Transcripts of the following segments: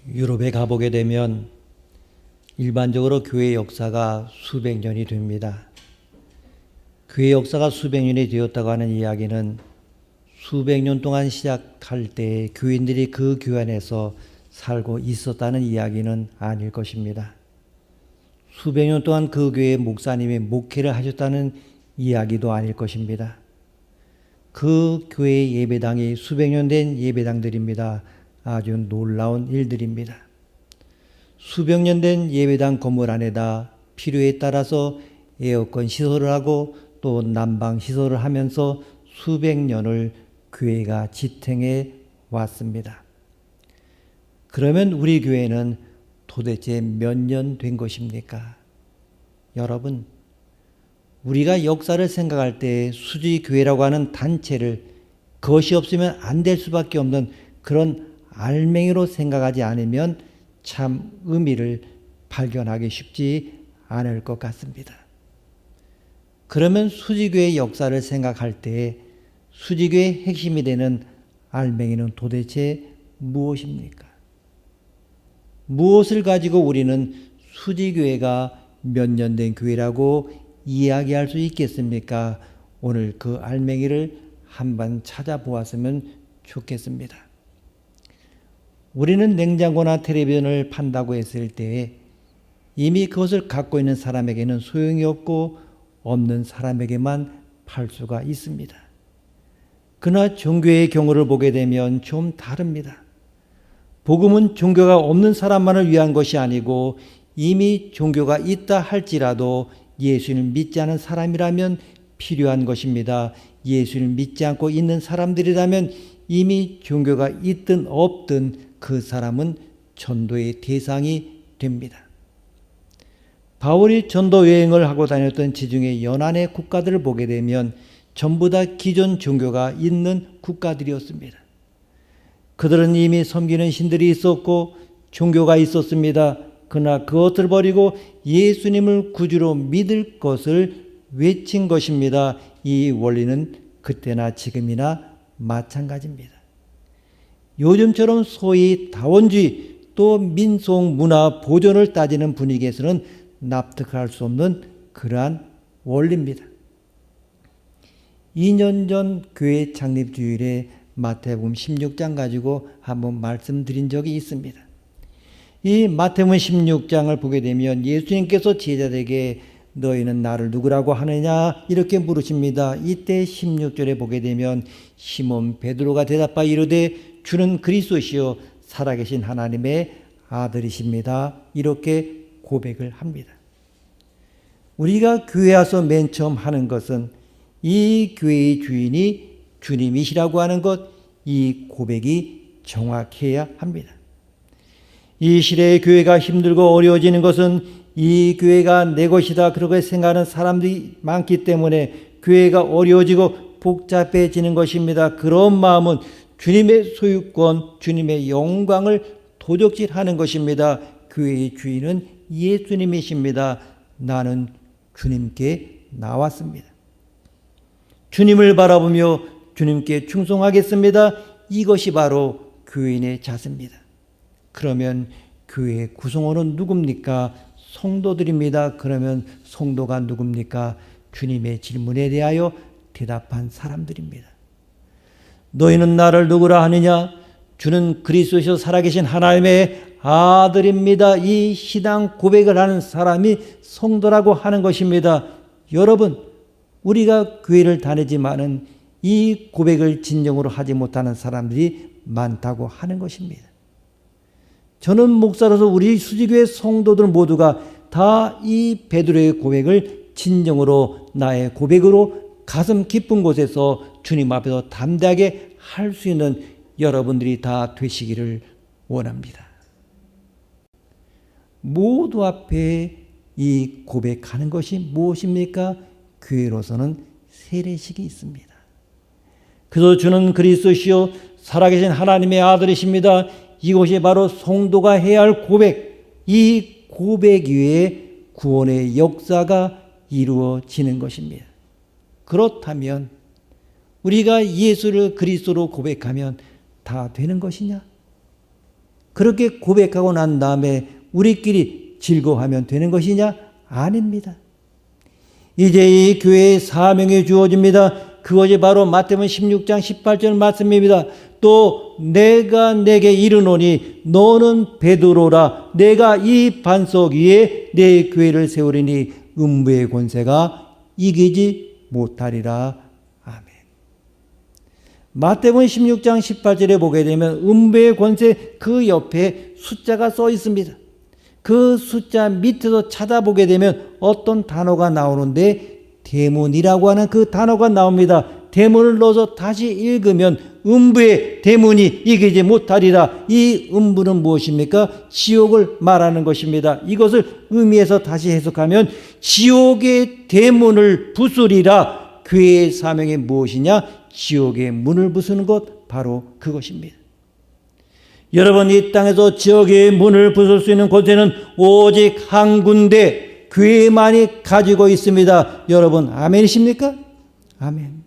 유럽에 가보게 되면 일반적으로 교회 역사가 수백 년이 됩니다. 교회 역사가 수백 년이 되었다고 하는 이야기는 수백 년 동안 시작할 때 교인들이 그 교회 안에서 살고 있었다는 이야기는 아닐 것입니다. 수백 년 동안 그 교회의 목사님이 목회를 하셨다는 이야기도 아닐 것입니다. 그 교회의 예배당이 수백 년 된 예배당들입니다. 아주 놀라운 일들입니다. 수백 년 된 예배당 건물 안에다 필요에 따라서 에어컨 시설을 하고 또 난방 시설을 하면서 수백 년을 교회가 지탱해 왔습니다. 그러면 우리 교회는 도대체 몇 년 된 것입니까? 여러분, 우리가 역사를 생각할 때 수지교회라고 하는 단체를 그것이 없으면 안 될 수밖에 없는 그런 알맹이로 생각하지 않으면 참 의미를 발견하기 쉽지 않을 것 같습니다. 그러면 수지교회의 역사를 생각할 때 수지교회의 핵심이 되는 알맹이는 도대체 무엇입니까? 무엇을 가지고 우리는 수지교회가 몇 년 된 교회라고 이야기할 수 있겠습니까? 오늘 그 알맹이를 한번 찾아보았으면 좋겠습니다. 우리는 냉장고나 텔레비전을 판다고 했을 때 이미 그것을 갖고 있는 사람에게는 소용이 없고 없는 사람에게만 팔 수가 있습니다. 그러나 종교의 경우를 보게 되면 좀 다릅니다. 복음은 종교가 없는 사람만을 위한 것이 아니고 이미 종교가 있다 할지라도 예수를 믿지 않은 사람이라면 필요한 것입니다. 예수를 믿지 않고 있는 사람들이라면 이미 종교가 있든 없든 그 사람은 전도의 대상이 됩니다. 바울이 전도 여행을 하고 다녔던 지중해 연안의 국가들을 보게 되면 전부 다 기존 종교가 있는 국가들이었습니다. 그들은 이미 섬기는 신들이 있었고 종교가 있었습니다. 그러나 그것을 버리고 예수님을 구주로 믿을 것을 외친 것입니다. 이 원리는 그때나 지금이나 마찬가지입니다. 요즘처럼 소위 다원주의 또 민속 문화 보존을 따지는 분위기에서는 납득할 수 없는 그러한 원리입니다. 2년 전 교회 창립 주일에 마태복음 16장 가지고 한번 말씀드린 적이 있습니다. 이 마태복음 16장을 보게 되면 예수님께서 제자들에게 너희는 나를 누구라고 하느냐 이렇게 물으십니다. 이때 16절에 보게 되면 시몬 베드로가 대답하여 이르되 주는 그리스도시요 살아계신 하나님의 아들이십니다. 이렇게 고백을 합니다. 우리가 교회 와서 맨 처음 하는 것은 이 교회의 주인이 주님이시라고 하는 것, 이 고백이 정확해야 합니다. 이 시대의 교회가 힘들고 어려워지는 것은 이 교회가 내 것이다 그렇게 생각하는 사람들이 많기 때문에 교회가 어려워지고 복잡해지는 것입니다. 그런 마음은 주님의 소유권, 주님의 영광을 도적질하는 것입니다. 교회의 주인은 예수님이십니다. 나는 주님께 나왔습니다. 주님을 바라보며 주님께 충성하겠습니다. 이것이 바로 교인의 자세입니다. 그러면 교회의 구성원은 누굽니까? 성도들입니다. 그러면 성도가 누굽니까? 주님의 질문에 대하여 대답한 사람들입니다. 너희는 나를 누구라 하느냐? 주는 그리스도시요 살아계신 하나님의 아들입니다. 이 신앙 고백을 하는 사람이 성도라고 하는 것입니다. 여러분, 우리가 교회를 다니지만은 이 고백을 진정으로 하지 못하는 사람들이 많다고 하는 것입니다. 저는 목사로서 우리 수지교회 성도들 모두가 다 이 베드로의 고백을 진정으로 나의 고백으로 가슴 깊은 곳에서 주님 앞에서 담대하게 할 수 있는 여러분들이 다 되시기를 원합니다. 모두 앞에 이 고백하는 것이 무엇입니까? 교회로서는 세례식이 있습니다. 그래서 주는 그리스도시요 살아계신 하나님의 아들이십니다. 이것이 바로 성도가 해야 할 고백, 이 고백 위에 구원의 역사가 이루어지는 것입니다. 그렇다면 우리가 예수를 그리스도로 고백하면 다 되는 것이냐? 그렇게 고백하고 난 다음에 우리끼리 즐거워하면 되는 것이냐? 아닙니다. 이제 이 교회의 사명이 주어집니다. 그것이 바로 마태복음 16장 18절 말씀입니다. 또 내가 내게 이르노니 너는 베드로라. 내가 이 반석 위에 내 교회를 세우리니 음부의 권세가 이기지 못하리라. 아멘. 마태복음 16장 18절에 보게 되면 음부의 권세 그 옆에 숫자가 써 있습니다. 그 숫자 밑에서 찾아보게 되면 어떤 단어가 나오는데 대문이라고 하는 그 단어가 나옵니다. 대문을 넣어서 다시 읽으면 음부의 대문이 이기지 못하리라. 이 음부는 무엇입니까? 지옥을 말하는 것입니다. 이것을 의미해서 다시 해석하면 지옥의 대문을 부수리라. 교회의 사명이 무엇이냐? 지옥의 문을 부수는 것, 바로 그것입니다. 여러분, 이 땅에서 지옥의 문을 부술 수 있는 권세는 오직 한 군데 교회만이 가지고 있습니다. 여러분, 아멘이십니까? 아멘.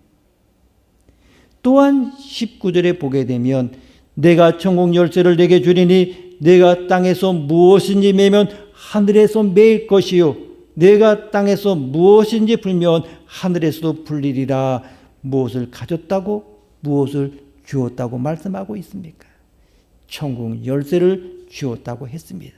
또한 19절에 보게 되면 내가 천국 열쇠를 내게 주리니 내가 땅에서 무엇인지 매면 하늘에서 매일 것이요 내가 땅에서 무엇인지 풀면 하늘에서도 풀리리라. 무엇을 가졌다고 무엇을 주었다고 말씀하고 있습니까? 천국 열쇠를 주었다고 했습니다.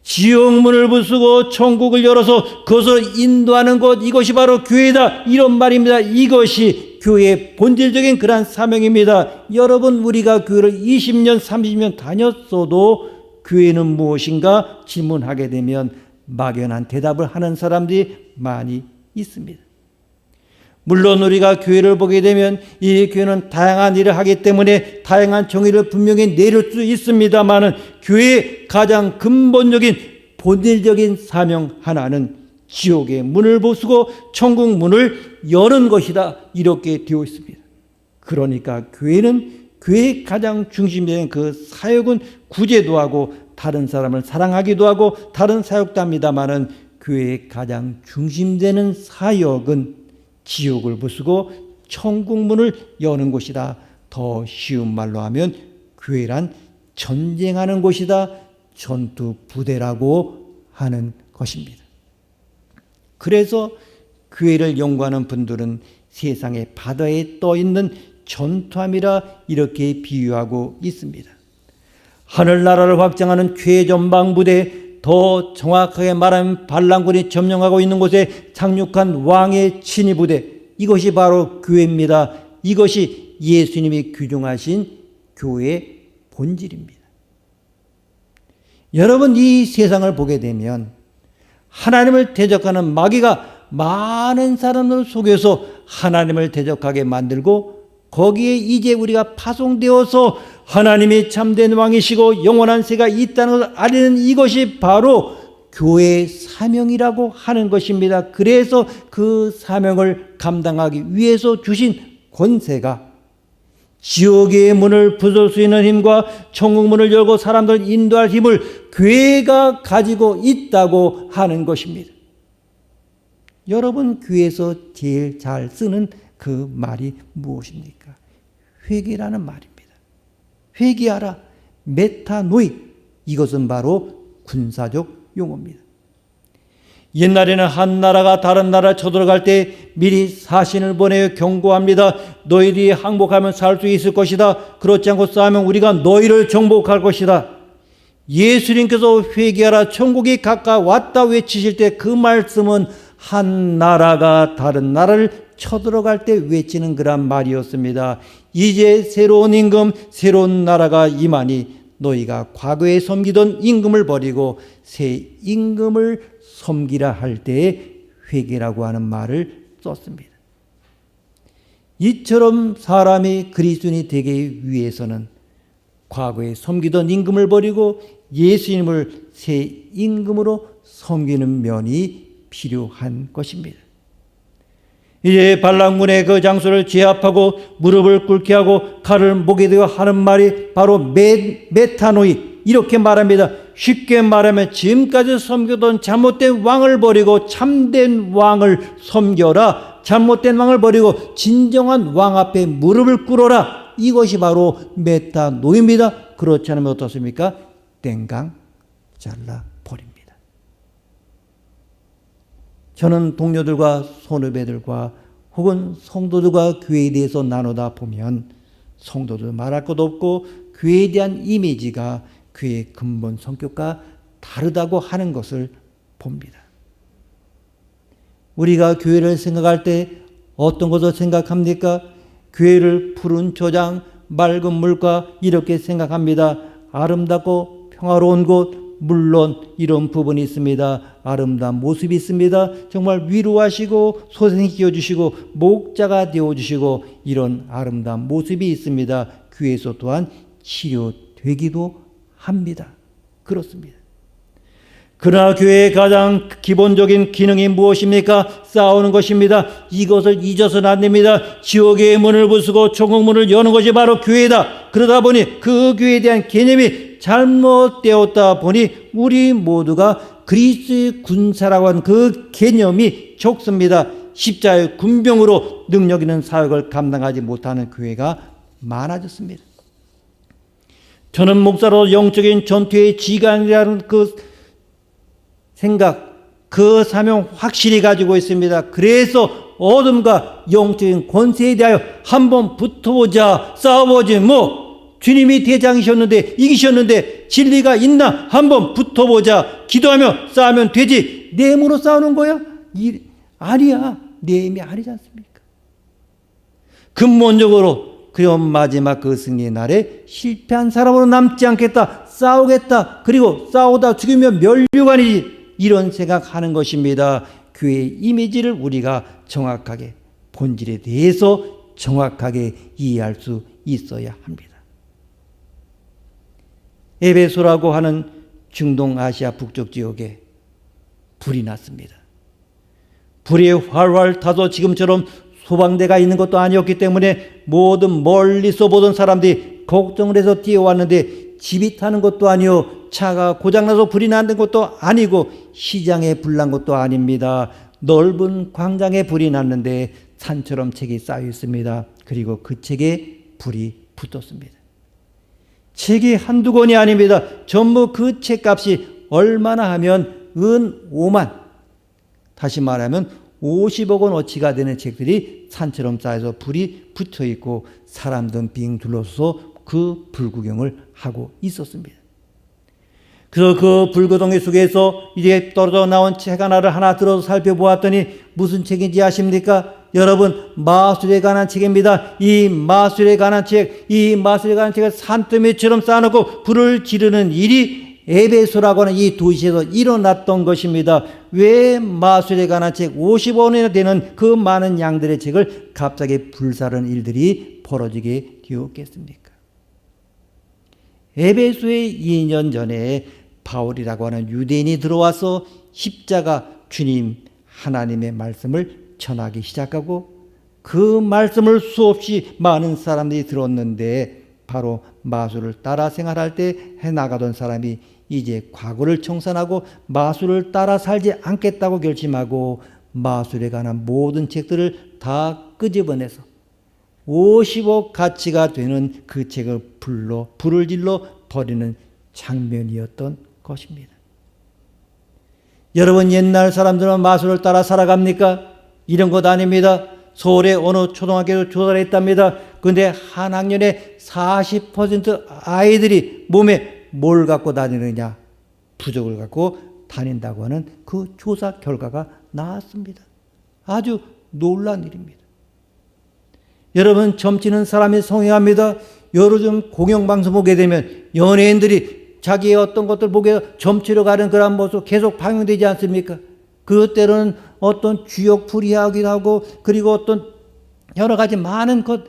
지옥문을 부수고 천국을 열어서 그것을 인도하는 것, 이것이 바로 교회다, 이런 말입니다. 이것이 교회의 본질적인 그러한 사명입니다. 여러분, 우리가 교회를 20년 30년 다녔어도 교회는 무엇인가 질문하게 되면 막연한 대답을 하는 사람들이 많이 있습니다. 물론 우리가 교회를 보게 되면 이 교회는 다양한 일을 하기 때문에 다양한 정의를 분명히 내릴 수 있습니다만 교회의 가장 근본적인 본질적인 사명 하나는 지옥의 문을 부수고 천국 문을 여는 것이다, 이렇게 되어 있습니다. 그러니까 교회는 교회의 가장 중심적인 그 사역은 구제도 하고 다른 사람을 사랑하기도 하고 다른 사역도 합니다만 교회의 가장 중심되는 사역은 지옥을 부수고 천국 문을 여는 곳이다. 더 쉬운 말로 하면 교회란 전쟁하는 곳이다, 전투 부대라고 하는 것입니다. 그래서 교회를 연구하는 분들은 세상의 바다에 떠 있는 전투함이라 이렇게 비유하고 있습니다. 하늘나라를 확장하는 최전방부대, 더 정확하게 말하면 반란군이 점령하고 있는 곳에 착륙한 왕의 친위부대, 이것이 바로 교회입니다. 이것이 예수님이 규정하신 교회의 본질입니다. 여러분, 이 세상을 보게 되면 하나님을 대적하는 마귀가 많은 사람을 속여서 하나님을 대적하게 만들고 거기에 이제 우리가 파송되어서 하나님이 참된 왕이시고 영원한 세가 있다는 것을 알리는 이것이 바로 교회의 사명이라고 하는 것입니다. 그래서 그 사명을 감당하기 위해서 주신 권세가 지옥의 문을 부술 수 있는 힘과 천국 문을 열고 사람들을 인도할 힘을 교회가 가지고 있다고 하는 것입니다. 여러분, 교회에서 제일 잘 쓰는 그 말이 무엇입니까? 회개라는 말입니다. 회개하라, 메타노이, 이것은 바로 군사적 용어입니다. 옛날에는 한 나라가 다른 나라를 쳐들어갈 때 미리 사신을 보내어 경고합니다. 너희들이 항복하면 살 수 있을 것이다. 그렇지 않고 싸우면 우리가 너희를 정복할 것이다. 예수님께서 회개하라, 천국이 가까웠다 외치실 때 그 말씀은 한 나라가 다른 나라를 쳐들어갈 때 외치는 그런 말이었습니다. 이제 새로운 임금, 새로운 나라가 임하니 너희가 과거에 섬기던 임금을 버리고 새 임금을 섬기라 할 때에 회개라고 하는 말을 썼습니다. 이처럼 사람이 그리스도인이 되기 위해서는 과거에 섬기던 임금을 버리고 예수님을 새 임금으로 섬기는 면이 필요한 것입니다. 이제 반란군의 그 장소를 제압하고 무릎을 꿇게 하고 칼을 목에 대어 하는 말이 바로 메타노이, 이렇게 말합니다. 쉽게 말하면 지금까지 섬기던 잘못된 왕을 버리고 참된 왕을 섬겨라. 잘못된 왕을 버리고 진정한 왕 앞에 무릎을 꿇어라. 이것이 바로 메타노입니다. 그렇지 않으면 어떻습니까? 땡강 잘라버립니다. 저는 동료들과 선후배들과 혹은 성도들과 교회에 대해서 나누다 보면 성도들 말할 것도 없고 교회에 대한 이미지가 교회의 근본 성격과 다르다고 하는 것을 봅니다. 우리가 교회를 생각할 때 어떤 것을 생각합니까? 교회를 푸른 초장, 맑은 물가 이렇게 생각합니다. 아름답고 평화로운 곳, 물론 이런 부분이 있습니다. 아름다운 모습이 있습니다. 정말 위로하시고 소생시켜 주시고 목자가 되어주시고 이런 아름다운 모습이 있습니다. 교회에서 또한 치료되기도 합니다. 그렇습니다. 그러나 교회의 가장 기본적인 기능이 무엇입니까? 싸우는 것입니다. 이것을 잊어서는 안 됩니다. 지옥의 문을 부수고 천국문을 여는 것이 바로 교회다. 그러다 보니 그 교회에 대한 개념이 잘못되었다 보니 우리 모두가 그리스도의 군사라고 하는 그 개념이 적습니다. 십자의 군병으로 능력 있는 사역을 감당하지 못하는 교회가 많아졌습니다. 저는 목사로 영적인 전투의 지간이라는 그 생각, 그 사명 확실히 가지고 있습니다. 그래서 어둠과 영적인 권세에 대하여 한번 붙어보자, 싸워보지 주님이 대장이셨는데 이기셨는데 진리가 있나 한번 붙어보자, 기도하며 싸우면 되지. 내 힘으로 싸우는 거야? 아니야. 내 힘이 아니지 않습니까? 근본적으로 그런 마지막 그 승리의 날에 실패한 사람으로 남지 않겠다. 싸우겠다. 그리고 싸우다 죽이면 멸류관이지. 이런 생각하는 것입니다. 교회의 이미지를 우리가 정확하게 본질에 대해서 정확하게 이해할 수 있어야 합니다. 에베소라고 하는 중동 아시아 북쪽 지역에 불이 났습니다. 불이 활활 타서 지금처럼 소방대가 있는 것도 아니었기 때문에 모든 멀리서 보던 사람들이 걱정을 해서 뛰어왔는데 집이 타는 것도 아니요, 차가 고장나서 불이 나는 것도 아니고 시장에 불 난 것도 아닙니다. 넓은 광장에 불이 났는데 산처럼 책이 쌓여 있습니다. 그리고 그 책에 불이 붙었습니다. 책이 한두 권이 아닙니다. 전부 그 책값이 얼마나 하면 은 5만, 다시 말하면 50억 원어치가 되는 책들이 산처럼 쌓여서 불이 붙어 있고 사람들은 빙 둘러서서 그 불구경을 하고 있었습니다. 그래서 그 불구덩이 속에서 이제 떨어져 나온 책 하나 들어서 살펴보았더니 무슨 책인지 아십니까? 여러분, 마술에 관한 책입니다. 이 마술에 관한 책을 산더미처럼 쌓아놓고 불을 지르는 일이 에베소라고 하는 이 도시에서 일어났던 것입니다. 왜 마술에 관한 책 50원이나 되는 그 많은 양들의 책을 갑자기 불사르는 일들이 벌어지게 되었겠습니까? 에베소에 2년 전에 바울이라고 하는 유대인이 들어와서 십자가 주님 하나님의 말씀을 전하기 시작하고 그 말씀을 수없이 많은 사람들이 들었는데 바로 마술을 따라 생활할 때 해나가던 사람이 이제 과거를 청산하고 마술을 따라 살지 않겠다고 결심하고 마술에 관한 모든 책들을 다 끄집어내서 50억 가치가 되는 그 책을 불을 질러 버리는 장면이었던 것입니다. 여러분, 옛날 사람들은 마술을 따라 살아갑니까? 이런 것 아닙니다. 서울의 어느 초등학교도 조사를 했답니다. 그런데 한 학년에 40% 아이들이 몸에 뭘 갖고 다니느냐? 부적을 갖고 다닌다고 하는 그 조사 결과가 나왔습니다. 아주 놀란 일입니다. 여러분, 점치는 사람이 성행합니다. 요즘 공영방송 보게 되면 연예인들이 자기의 어떤 것들 보게 점치러 가는 그런 모습 계속 방영되지 않습니까? 그때로는 어떤 주역풀이하기도 하고 그리고 어떤 여러 가지 많은 것,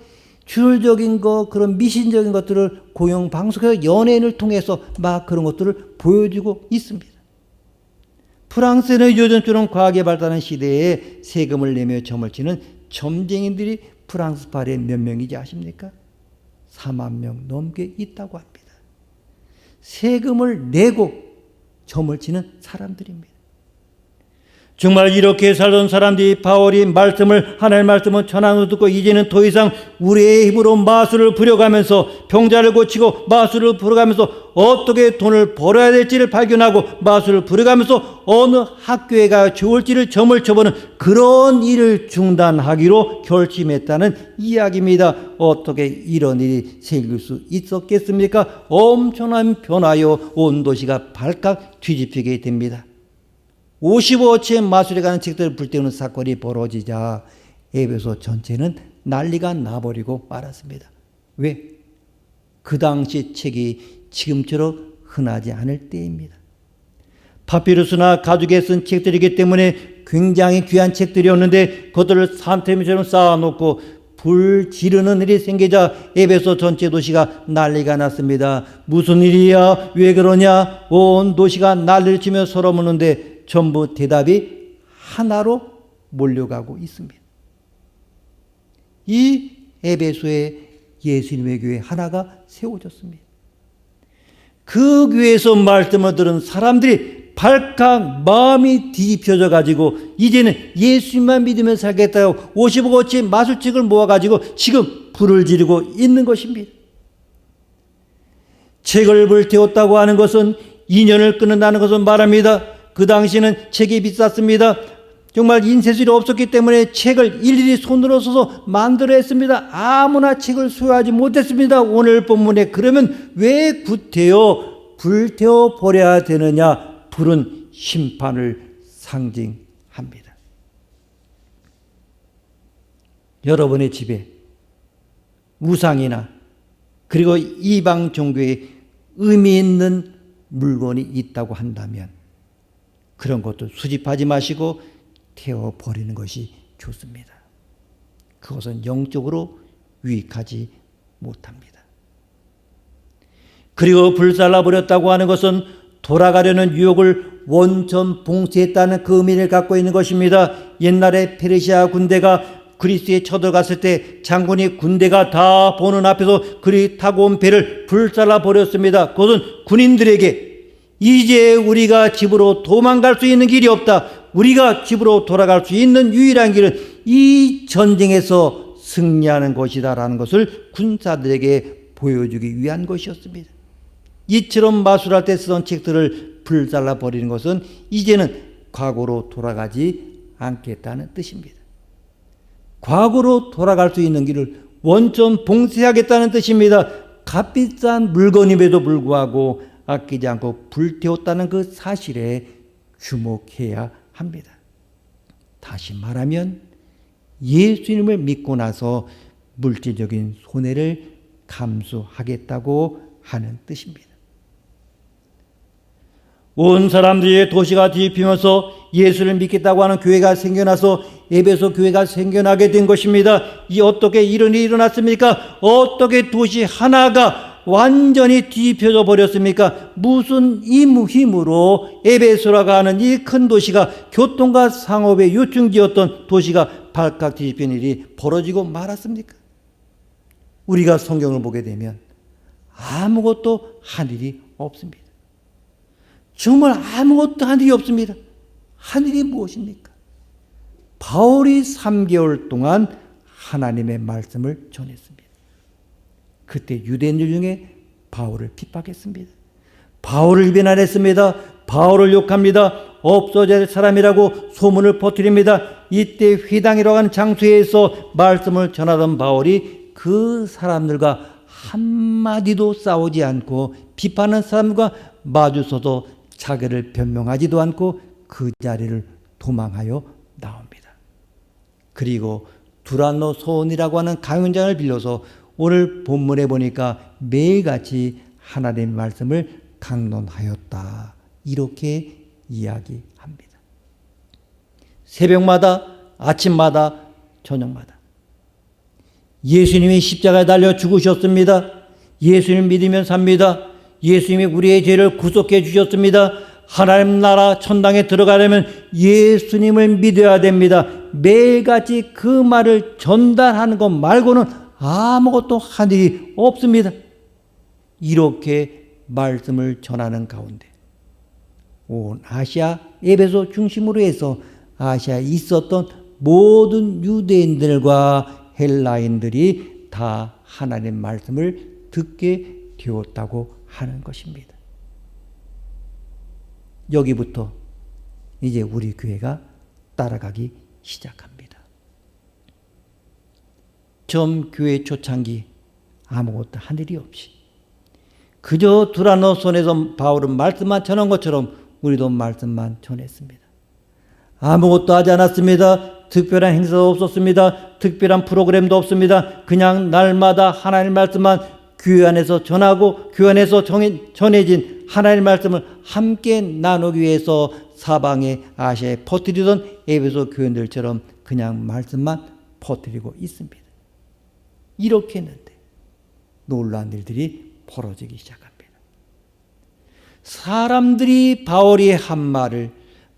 주술적인 것, 그런 미신적인 것들을 공영방송에서 연예인을 통해서 막 그런 것들을 보여주고 있습니다. 프랑스는 요즘처럼 과학이 발달한 시대에 세금을 내며 점을 치는 점쟁이들이 프랑스 파리에 몇 명이지 아십니까? 4만 명 넘게 있다고 합니다. 세금을 내고 점을 치는 사람들입니다. 정말 이렇게 살던 사람들이 바울이 하나님의 말씀을 전하는 걸 듣고 이제는 더 이상 우리의 힘으로 마술을 부려가면서 병자를 고치고 마술을 부려가면서 어떻게 돈을 벌어야 될지를 발견하고 마술을 부려가면서 어느 학교에 가야 좋을지를 점을 쳐보는 그런 일을 중단하기로 결심했다는 이야기입니다. 어떻게 이런 일이 생길 수 있었겠습니까? 엄청난 변화요, 온 도시가 발칵 뒤집히게 됩니다. 55어치의 마술에 관한 책들을 불태우는 사건이 벌어지자 에베소 전체는 난리가 나버리고 말았습니다. 왜? 그 당시 책이 지금처럼 흔하지 않을 때입니다. 파피루스나 가죽에 쓴 책들이기 때문에 굉장히 귀한 책들이었는데 그것들을 산더미처럼 쌓아놓고 불 지르는 일이 생기자 에베소 전체 도시가 난리가 났습니다. 무슨 일이야? 왜 그러냐? 온 도시가 난리를 치며 서로 묻는데 전부 대답이 하나로 몰려가고 있습니다. 이 에베소에 예수님의 교회 하나가 세워졌습니다. 그 교회에서 말씀을 들은 사람들이 발칵 마음이 뒤집혀져 가지고 이제는 예수님만 믿으면 살겠다고 55어치 마술책을 모아가지고 지금 불을 지르고 있는 것입니다. 책을 불태웠다고 하는 것은 인연을 끊는다는 것을 말합니다. 그 당시는 책이 비쌌습니다. 정말 인쇄술이 없었기 때문에 책을 일일이 손으로 써서 만들어야 했습니다. 아무나 책을 소유하지 못했습니다. 오늘 본문에 그러면 왜 불태워 버려야 되느냐? 불은 심판을 상징합니다. 여러분의 집에 우상이나 그리고 이방 종교에 의미 있는 물건이 있다고 한다면 그런 것도 수집하지 마시고 태워버리는 것이 좋습니다. 그것은 영적으로 유익하지 못합니다. 그리고 불살라버렸다고 하는 것은 돌아가려는 유혹을 원천 봉쇄했다는 그 의미를 갖고 있는 것입니다. 옛날에 페르시아 군대가 그리스에 쳐들어갔을 때 장군이 군대가 다 보는 앞에서 그리 타고 온 배를 불살라버렸습니다. 그것은 군인들에게 이제 우리가 집으로 도망갈 수 있는 길이 없다. 우리가 집으로 돌아갈 수 있는 유일한 길은 이 전쟁에서 승리하는 것이다라는 것을 군사들에게 보여주기 위한 것이었습니다. 이처럼 마술할 때 쓰던 책들을 불살라 버리는 것은 이제는 과거로 돌아가지 않겠다는 뜻입니다. 과거로 돌아갈 수 있는 길을 원천 봉쇄하겠다는 뜻입니다. 값비싼 물건임에도 불구하고 아끼지 않고 불태웠다는 그 사실에 주목해야 합니다. 다시 말하면 예수님을 믿고 나서 물질적인 손해를 감수하겠다고 하는 뜻입니다. 온 사람들의 도시가 뒤집히면서 예수를 믿겠다고 하는 교회가 생겨나서 에베소 교회가 생겨나게 된 것입니다. 어떻게 이런 일이 일어났습니까? 어떻게 도시 하나가 완전히 뒤집혀져 버렸습니까? 무슨 힘으로 에베소라고 하는 이 큰 도시가 교통과 상업의 요충지였던 도시가 발칵 뒤집힌 일이 벌어지고 말았습니까? 우리가 성경을 보게 되면 아무것도 한 일이 없습니다. 정말 아무것도 한 일이 없습니다. 한 일이 무엇입니까? 바울이 3개월 동안 하나님의 말씀을 전했습니다. 그때 유대인들 중에 바울을 핍박했습니다. 바울을 비난했습니다. 바울을 욕합니다. 없어져야 할 사람이라고 소문을 퍼뜨립니다. 이때 회당이라고 하는 장소에서 말씀을 전하던 바울이 그 사람들과 한마디도 싸우지 않고 비판하는 사람과 마주서도 자기를 변명하지도 않고 그 자리를 도망하여 나옵니다. 그리고 두란노 소원이라고 하는 강연장을 빌려서 오늘 본문에 보니까 매일같이 하나님의 말씀을 강론하였다. 이렇게 이야기합니다. 새벽마다, 아침마다, 저녁마다 예수님이 십자가에 달려 죽으셨습니다. 예수님 믿으면 삽니다. 예수님이 우리의 죄를 구속해 주셨습니다. 하나님 나라 천당에 들어가려면 예수님을 믿어야 됩니다. 매일같이 그 말을 전달하는 것 말고는 아무것도 한 일이 없습니다. 이렇게 말씀을 전하는 가운데 온 아시아 에베소 중심으로 해서 아시아에 있었던 모든 유대인들과 헬라인들이 다 하나님의 말씀을 듣게 되었다고 하는 것입니다. 여기부터 이제 우리 교회가 따라가기 시작합니다. 처음 교회 초창기 아무것도 한 일이 없이 그저 두라노 손에서 바울은 말씀만 전한 것처럼 우리도 말씀만 전했습니다. 아무것도 하지 않았습니다. 특별한 행사도 없었습니다. 특별한 프로그램도 없습니다. 그냥 날마다 하나님의 말씀만 교회 안에서 전하고 교회 안에서 전해진 하나님의 말씀을 함께 나누기 위해서 사방에 아시아에 퍼뜨리던 에베소 교인들처럼 그냥 말씀만 퍼뜨리고 있습니다. 이렇게 했는데 놀라운 일들이 벌어지기 시작합니다. 사람들이 바울이 한 말을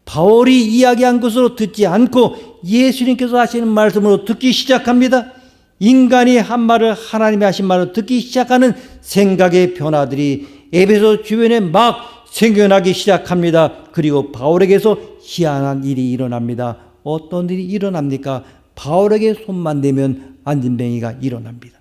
바울이 이야기한 것으로 듣지 않고 예수님께서 하시는 말씀으로 듣기 시작합니다. 인간이 한 말을 하나님이 하신 말로 듣기 시작하는 생각의 변화들이 에베소 주변에 막 생겨나기 시작합니다. 그리고 바울에게서 희한한 일이 일어납니다. 어떤 일이 일어납니까? 바울에게 손만 대면 안진뱅이가 일어납니다.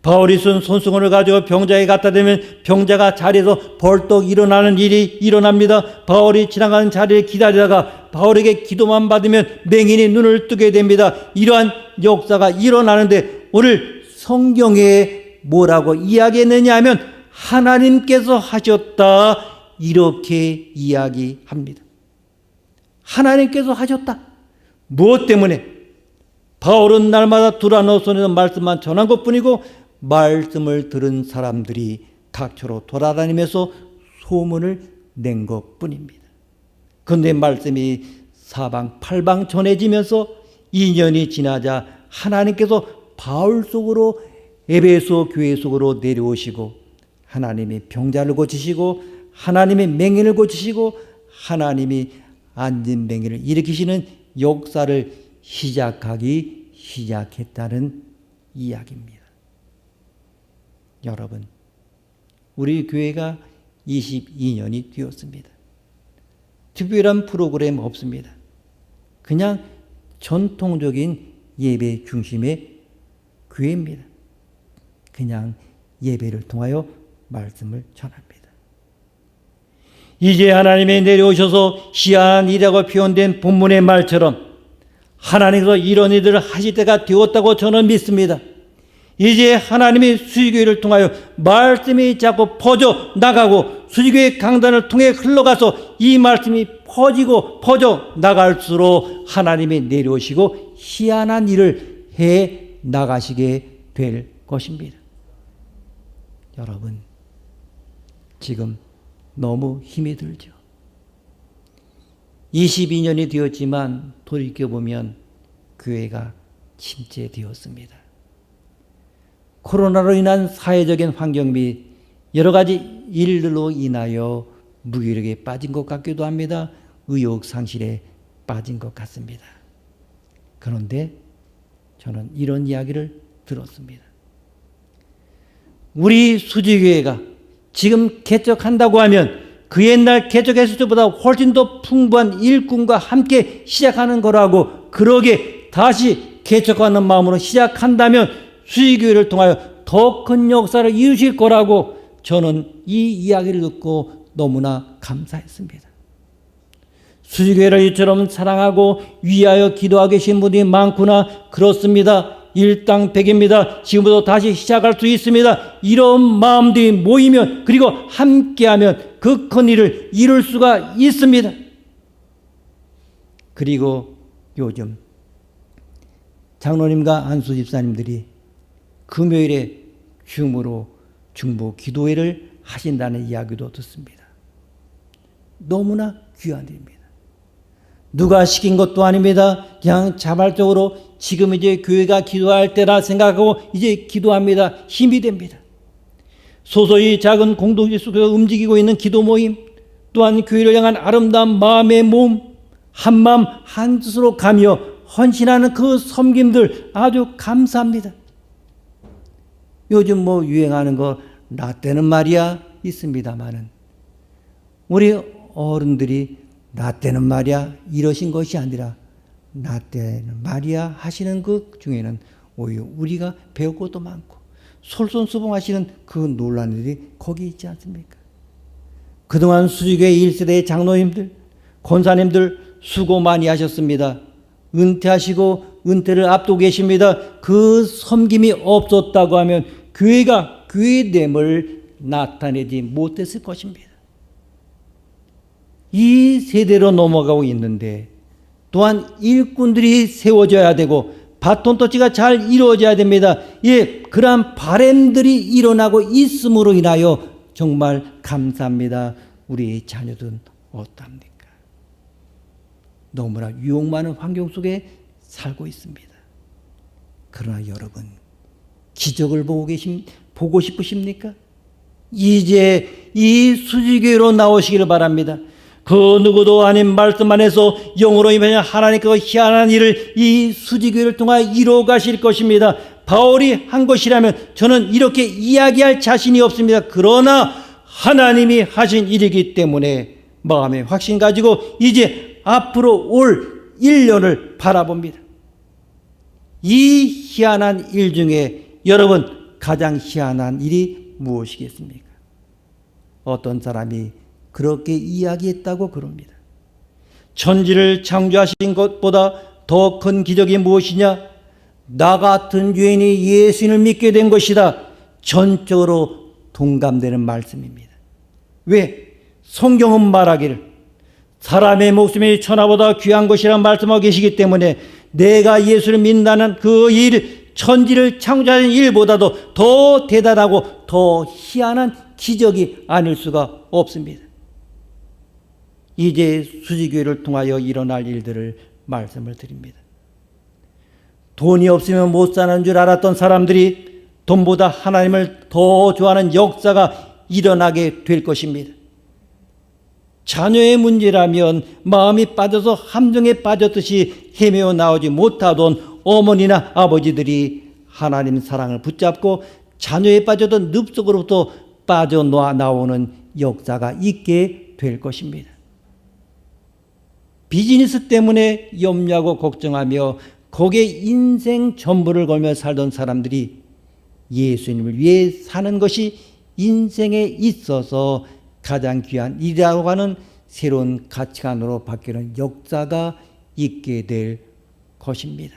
바울이 쓴 손수건을 가지고 병자에게 갖다 대면 병자가 자리에서 벌떡 일어나는 일이 일어납니다. 바울이 지나가는 자리를 기다리다가 바울에게 기도만 받으면 맹인이 눈을 뜨게 됩니다. 이러한 역사가 일어나는데 오늘 성경에 뭐라고 이야기했느냐 하면 하나님께서 하셨다 이렇게 이야기합니다. 하나님께서 하셨다. 무엇 때문에? 바울은 날마다 두라노 손에서 말씀만 전한 것뿐이고 말씀을 들은 사람들이 각처로 돌아다니면서 소문을 낸 것뿐입니다. 그런데 말씀이 사방 팔방 전해지면서 2년이 지나자 하나님께서 바울 속으로 에베소 교회 속으로 내려오시고 하나님이 병자를 고치시고 하나님이 맹인을 고치시고 하나님이 앉은 맹인을 일으키시는 역사를 시작하기 시작했다는 이야기입니다. 여러분, 우리 교회가 22년이 되었습니다. 특별한 프로그램 없습니다. 그냥 전통적인 예배 중심의 교회입니다. 그냥 예배를 통하여 말씀을 전합니다. 이제 하나님이 내려오셔서 희한한 일이라고 표현된 본문의 말처럼 하나님께서 이런 일들을 하실 때가 되었다고 저는 믿습니다. 이제 하나님이 수지교회를 통하여 말씀이 자꾸 퍼져 나가고 수지교회 강단을 통해 흘러가서 이 말씀이 퍼져 나갈수록 하나님이 내려오시고 희한한 일을 해 나가시게 될 것입니다. 여러분, 지금 너무 힘이 들죠. 22년이 되었지만 돌이켜보면 교회가 침체되었습니다. 코로나로 인한 사회적인 환경 및 여러 가지 일들로 인하여 무기력에 빠진 것 같기도 합니다. 의욕상실에 빠진 것 같습니다. 그런데 저는 이런 이야기를 들었습니다. 우리 수지교회가 지금 개척한다고 하면 그 옛날 개척했을 때보다 훨씬 더 풍부한 일꾼과 함께 시작하는 거라고, 그러게 다시 개척하는 마음으로 시작한다면 수지교회를 통하여 더 큰 역사를 이루실 거라고 저는 이 이야기를 듣고 너무나 감사했습니다. 수지교회를 이처럼 사랑하고 위하여 기도하고 계신 분이 많구나. 그렇습니다. 일당백입니다. 지금부터 다시 시작할 수 있습니다. 이런 마음들이 모이면 그리고 함께하면 그 큰 일을 이룰 수가 있습니다. 그리고 요즘 장로님과 안수 집사님들이 금요일에 줌으로 중보 기도회를 하신다는 이야기도 듣습니다. 너무나 귀한 일입니다. 누가 시킨 것도 아닙니다. 그냥 자발적으로 지금 이제 교회가 기도할 때라 생각하고 이제 기도합니다. 힘이 됩니다. 소소히 작은 공동체 속에서 움직이고 있는 기도 모임, 또한 교회를 향한 아름다운 마음의 모음, 한마음 한뜻으로 가며 헌신하는 그 섬김들 아주 감사합니다. 요즘 뭐 유행하는 거 라떼는 말이야 있습니다만은 우리 어른들이 나 때는 말이야 이러신 것이 아니라 나 때는 말이야 하시는 그 중에는 오히려 우리가 배울 것도 많고 솔선수범하시는 그 놀라운 일이 거기 있지 않습니까? 그동안 수지교회 1세대의 장로님들, 권사님들 수고 많이 하셨습니다. 은퇴하시고 은퇴를 앞두고 계십니다. 그 섬김이 없었다고 하면 교회가 교회됨을 나타내지 못했을 것입니다. 이 세대로 넘어가고 있는데 또한 일꾼들이 세워져야 되고 바톤 터치가 잘 이루어져야 됩니다. 예, 그러한 바램들이 일어나고 있음으로 인하여 정말 감사합니다. 우리 자녀들은 어떻습니까? 너무나 유혹 많은 환경 속에 살고 있습니다. 그러나 여러분, 기적을 보고 싶으십니까? 이제 이 수지교회로 나오시기를 바랍니다. 그 누구도 아닌 말씀 안에서 영으로 임하여 하나님께서 희한한 일을 이 수지교회를 통하여 이루어 가실 것입니다. 바울이 한 것이라면 저는 이렇게 이야기할 자신이 없습니다. 그러나 하나님이 하신 일이기 때문에 마음의 확신 가지고 이제 앞으로 올 1년을 바라봅니다. 이 희한한 일 중에 여러분 가장 희한한 일이 무엇이겠습니까? 어떤 사람이 그렇게 이야기했다고 그럽니다. 천지를 창조하신 것보다 더 큰 기적이 무엇이냐? 나 같은 죄인이 예수님을 믿게 된 것이다. 전적으로 동감되는 말씀입니다. 왜? 성경은 말하기를 사람의 목숨이 천하보다 귀한 것이라는 말씀하고 계시기 때문에 내가 예수를 믿는다는 그 일, 천지를 창조하신 일보다도 더 대단하고 더 희한한 기적이 아닐 수가 없습니다. 이제 수지교회를 통하여 일어날 일들을 말씀을 드립니다. 돈이 없으면 못 사는 줄 알았던 사람들이 돈보다 하나님을 더 좋아하는 역사가 일어나게 될 것입니다. 자녀의 문제라면 마음이 빠져서 함정에 빠졌듯이 헤매어 나오지 못하던 어머니나 아버지들이 하나님 사랑을 붙잡고 자녀에 빠졌던 늪속으로부터 빠져나오는 역사가 있게 될 것입니다. 비즈니스 때문에 염려하고 걱정하며 거기에 인생 전부를 걸며 살던 사람들이 예수님을 위해 사는 것이 인생에 있어서 가장 귀한 일이라고 하는 새로운 가치관으로 바뀌는 역사가 있게 될 것입니다.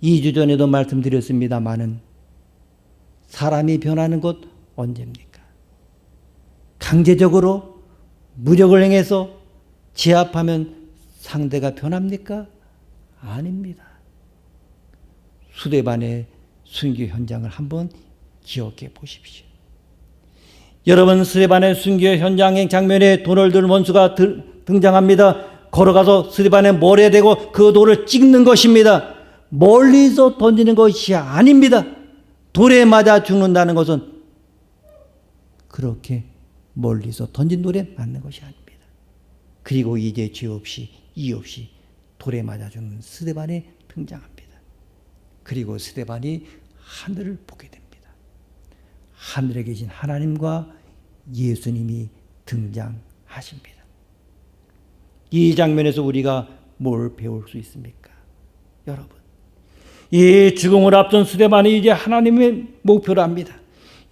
2주 전에도 말씀드렸습니다마는 사람이 변하는 것 언제입니까? 강제적으로 무력을 행해서 제압하면 상대가 변합니까? 아닙니다. 수대반의 순교 현장을 한번 기억해 보십시오. 여러분, 스데반의 순교 현장의 장면에 돌을 든 원수가 등장합니다. 걸어가서 스데반의 머리에 대고 그 돌을 찍는 것입니다. 멀리서 던지는 것이 아닙니다. 돌에 맞아 죽는다는 것은 그렇게 멀리서 던진 돌에 맞는 것이 아닙니다. 그리고 이제 죄 없이 이 없이 돌에 맞아 죽는 스데반이 등장합니다. 그리고 스데반이 하늘을 보게 됩니다. 하늘에 계신 하나님과 예수님이 등장하십니다. 이 장면에서 우리가 뭘 배울 수 있습니까? 여러분, 이 죽음을 앞둔 스데반이 이제 하나님의 목표를 합니다.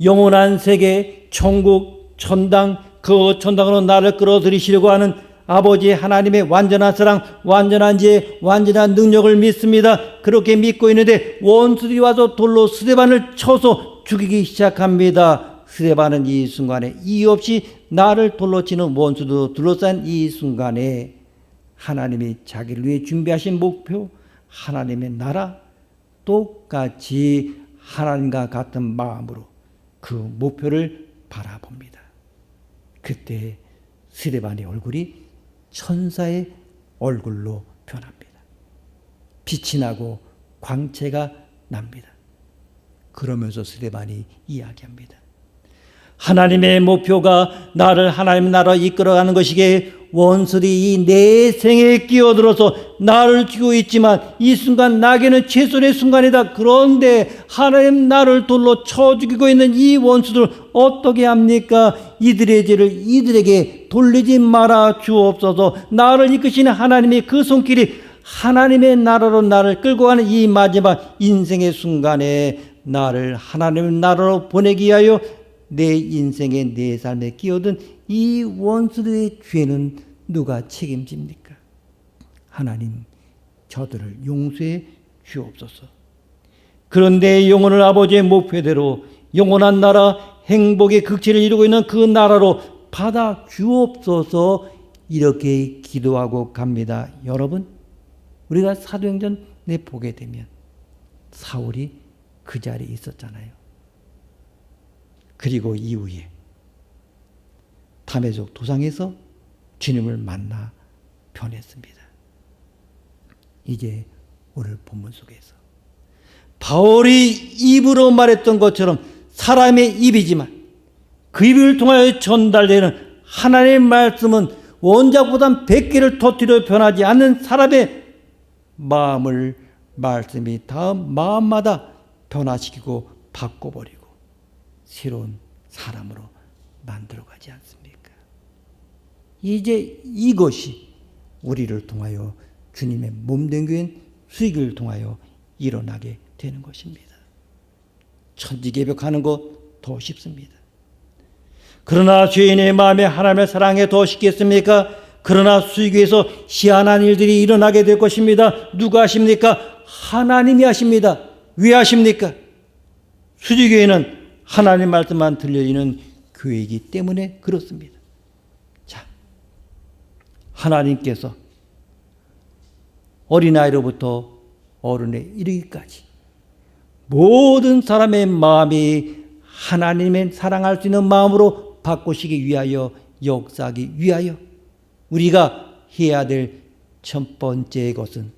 영원한 세계, 천국, 천당, 그 천당으로 나를 끌어들이시려고 하는 아버지 하나님의 완전한 사랑, 완전한 지혜, 완전한 능력을 믿습니다. 그렇게 믿고 있는데 원수들이 와서 돌로 스데반을 쳐서 죽이기 시작합니다. 스데반은 이 순간에 이유 없이 나를 돌로 치는 원수도 둘러싼 이 순간에 하나님이 자기를 위해 준비하신 목표, 하나님의 나라, 똑같이 하나님과 같은 마음으로 그 목표를 바라봅니다. 그때 스데반의 얼굴이 천사의 얼굴로 변합니다. 빛이 나고 광채가 납니다. 그러면서 스데반이 이야기합니다. 하나님의 목표가 나를 하나님 나라로 이끌어가는 것이기에 원수들이 이 내 생에 끼어들어서 나를 죽이고 있지만 이 순간 나에게는 최선의 순간이다. 그런데 하나님 나를 돌로 쳐 죽이고 있는 이 원수들 어떻게 합니까? 이들의 죄를 이들에게 돌리지 말아 주옵소서. 나를 이끄시는 하나님의 그 손길이 하나님의 나라로 나를 끌고 가는 이 마지막 인생의 순간에 나를 하나님의 나라로 보내기 위하여 내 인생의 내 삶에 끼어든 이 원수들의 죄는 누가 책임집니까? 하나님 저들을 용서해 주옵소서. 그런데 영원한 아버지의 목표대로 영원한 나라 행복의 극치를 이루고 있는 그 나라로 받아 주옵소서. 이렇게 기도하고 갑니다. 여러분, 우리가 사도행전에 보게 되면 사울이 그 자리에 있었잖아요. 그리고 이후에 다메섹 도상에서 주님을 만나 변했습니다. 이제 오늘 본문 속에서 바울이 입으로 말했던 것처럼 사람의 입이지만 그 입을 통하여 전달되는 하나님의 말씀은 원작보다 100개를 터뜨려 변하지 않는 사람의 마음을 말씀이 다음 마음마다 변화시키고 바꿔버리고 새로운 사람으로 만들어가지 않습니까? 이제 이것이 우리를 통하여 주님의 몸된 교회인 수익을 통하여 일어나게 되는 것입니다. 천지개벽하는 것 더 쉽습니다. 그러나 죄인의 마음에 하나님의 사랑에 더 쉽겠습니까? 그러나 수익에서 희한한 일들이 일어나게 될 것입니다. 누가 하십니까? 하나님이 하십니다. 왜 하십니까? 수지교회는 하나님 말씀만 들려지는 교회이기 때문에 그렇습니다. 자, 하나님께서 어린아이로부터 어른에 이르기까지 모든 사람의 마음이 하나님의 사랑할 수 있는 마음으로 바꾸시기 위하여 역사하기 위하여 우리가 해야 될 첫 번째 것은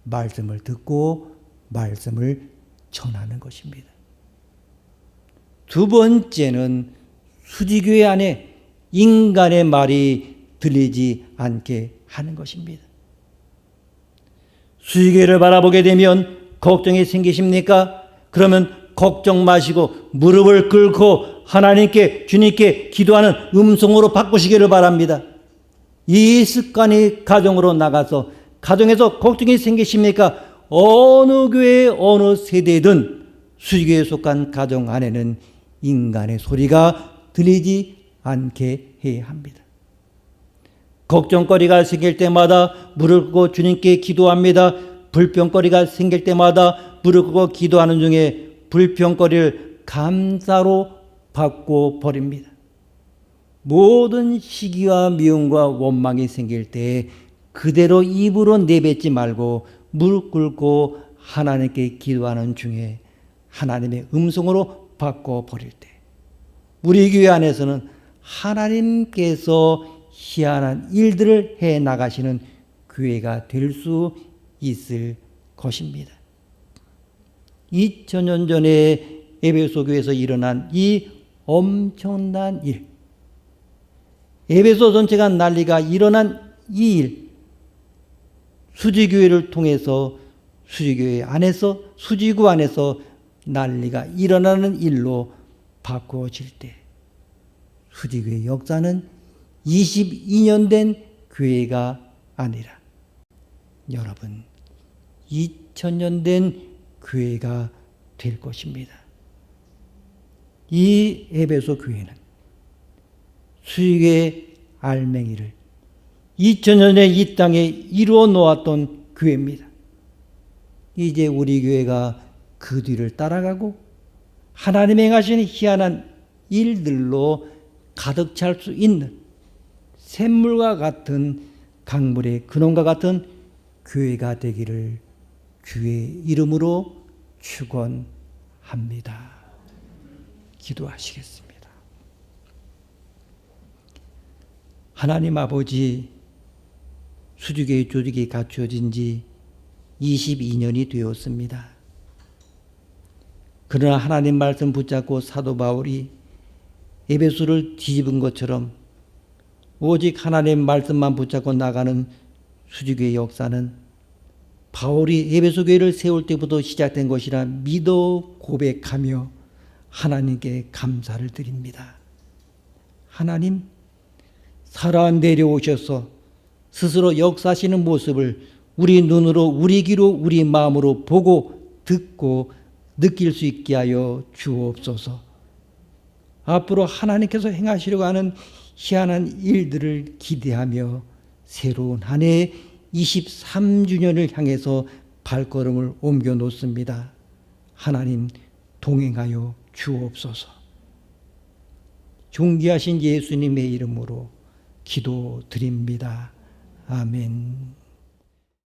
말씀을 듣고 말씀을 전하는 것입니다. 두 번째는 수지교회 안에 인간의 말이 들리지 않게 하는 것입니다. 수지교회를 바라보게 되면 걱정이 생기십니까? 그러면 걱정 마시고 무릎을 꿇고 하나님께 주님께 기도하는 음성으로 바꾸시기를 바랍니다. 이 습관이 가정으로 나가서 가정에서 걱정이 생기십니까? 어느 교회 어느 세대든 수지교회에 속한 가정 안에는 인간의 소리가 들리지 않게 해야 합니다. 걱정거리가 생길 때마다 무릎 꿇고 주님께 기도합니다. 불평거리가 생길 때마다 무릎 꿇고 기도하는 중에 불평거리를 감사로 바꿔버립니다. 모든 시기와 미움과 원망이 생길 때 그대로 입으로 내뱉지 말고 무릎 꿇고 하나님께 기도하는 중에 하나님의 음성으로 바꿔버릴 때 우리 교회 안에서는 하나님께서 희한한 일들을 해 나가시는 교회가 될 수 있을 것입니다. 2000년 전에 에베소 교회에서 일어난 이 엄청난 일, 에베소 전체가 난리가 일어난 이 일, 수지교회를 통해서 수지교회 안에서 수지구 안에서 난리가 일어나는 일로 바꾸어질 때 수지교회 역사는 22년 된 교회가 아니라 여러분 2000년 된 교회가 될 것입니다. 이 에베소 교회는 수익의 알맹이를 2000년에 이 땅에 이루어 놓았던 교회입니다. 이제 우리 교회가 그 뒤를 따라가고 하나님의 행하시는 희한한 일들로 가득 찰 수 있는 샘물과 같은 강물의 근원과 같은 교회가 되기를 주의 이름으로 축원합니다. 기도하시겠습니다. 하나님 아버지, 수주교회 조직이 갖추어진 지 22년이 되었습니다. 그러나 하나님 말씀 붙잡고 사도 바울이 에베소를 뒤집은 것처럼 오직 하나님의 말씀만 붙잡고 나가는 수지교의 역사는 바울이 에베소 교회를 세울 때부터 시작된 것이라 믿어 고백하며 하나님께 감사를 드립니다. 하나님, 살아 내려오셔서 스스로 역사하시는 모습을 우리 눈으로, 우리 귀로, 우리 마음으로 보고 듣고 느낄 수 있게 하여 주옵소서. 앞으로 하나님께서 행하시려고 하는 희한한 일들을 기대하며 새로운 한 해 23주년을 향해서 발걸음을 옮겨 놓습니다. 하나님 동행하여 주옵소서. 존귀하신 예수님의 이름으로 기도드립니다. 아멘.